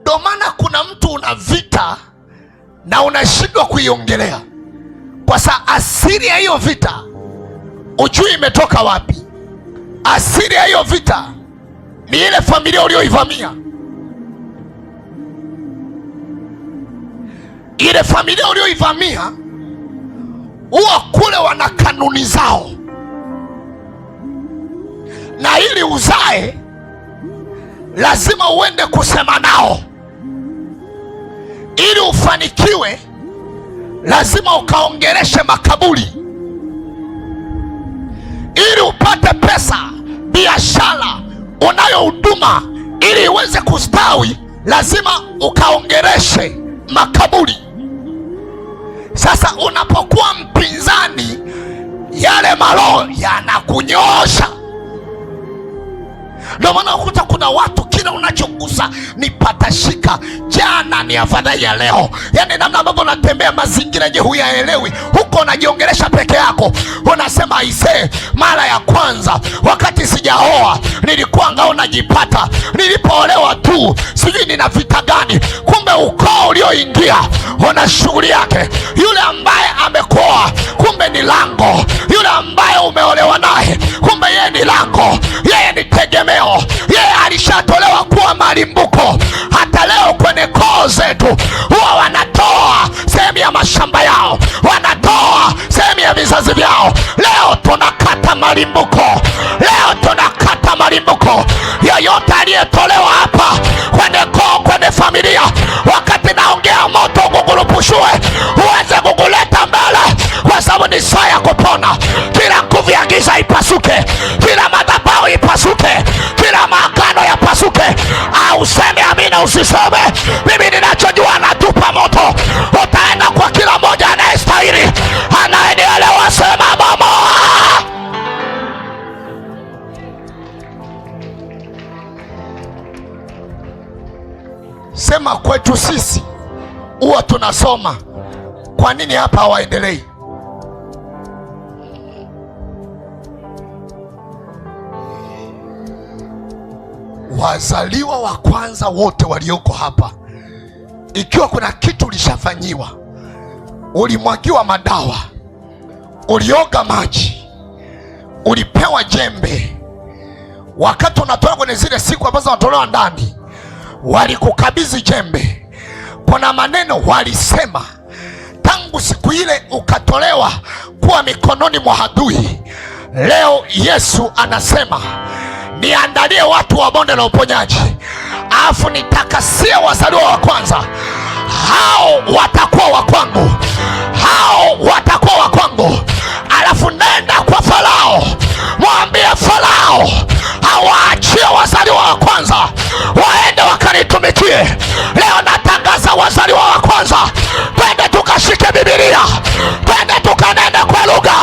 Ndio maana kuna mtu una vita na unashindwa kuiongelea, kwa sababu asili ya hiyo vita ujui imetoka wapi. Asili ya hiyo vita ni ile familia ulioivamia. Ile familia ulioivamia huwa kule wana kanuni zao, na ili uzae lazima uende kusema nao. Ili ufanikiwe lazima ukaongeleshe makaburi. Ili upate pesa, biashara, unayo huduma, ili iweze kustawi lazima ukaongeleshe makaburi. Sasa unapokuwa mpinzani, yale maroho yanakunyoosha. Ndio maana ukuta kuna watu kila unachogusa ni patashika, jana ni afadhali ya leo. Yaani namna ambavyo unatembea mazingira yenye huyaelewi, huko unajiongelesha peke yako. Unasema aisee, mara ya kwanza wakati sijaoa nilikuwa ngao najipata, nilipoolewa tu sijui nina vita gani. Kumbe ukoo ulioingia una shughuli yake. Yule ambaye amekuoa kumbe ni lango. Yule ambaye umeolewa naye kumbe yeye ni lango, yeye ni tegemeo, yeye alishatolewa kuwa malimbuko. Hata leo kwenye koo zetu huwa wanatoa sehemu ya mashamba yao, wanatoa sehemu ya vizazi vyao. Leo tunakata malimbuko, leo tunakata malimbuko. Yoyote aliyetolewa hapa kwenye koo, kwenye familia, wakati naongea moto kukurupushue uweze kukuleta mbele, kwa sababu ni saa ya kupona. Kila nguvu ya giza ipasuke, kila madhabahu ipasuke, kila maagano yapasuke. Au useme amina usiseme, mimi ninachojua natupa moto. Utaenda kwa kila mmoja anayestahili, anayenielewa. Sema mama. Sema kwetu sisi huwa tunasoma, kwa nini hapa hawaendelei? Wazaliwa wa kwanza wote walioko hapa, ikiwa kuna kitu ulishafanyiwa, ulimwagiwa madawa, ulioga maji, ulipewa jembe, wakati unatoka kwenye zile siku ambazo wanatolewa ndani, walikukabidhi jembe, kuna maneno walisema. Tangu siku ile ukatolewa kuwa mikononi mwa adui. Leo Yesu anasema niandalie watu wa bonde la uponyaji, alafu nitakasie wazaliwa wa kwanza. Hao watakuwa wa kwangu, hao watakuwa wa kwangu. Alafu nenda kwa Farao, mwambie Farao hawaachie wazaliwa wa kwanza waende wakanitumikie. Leo natangaza wazaliwa wa kwanza, twende tukashike Biblia, twende tukanenda kwa lugha.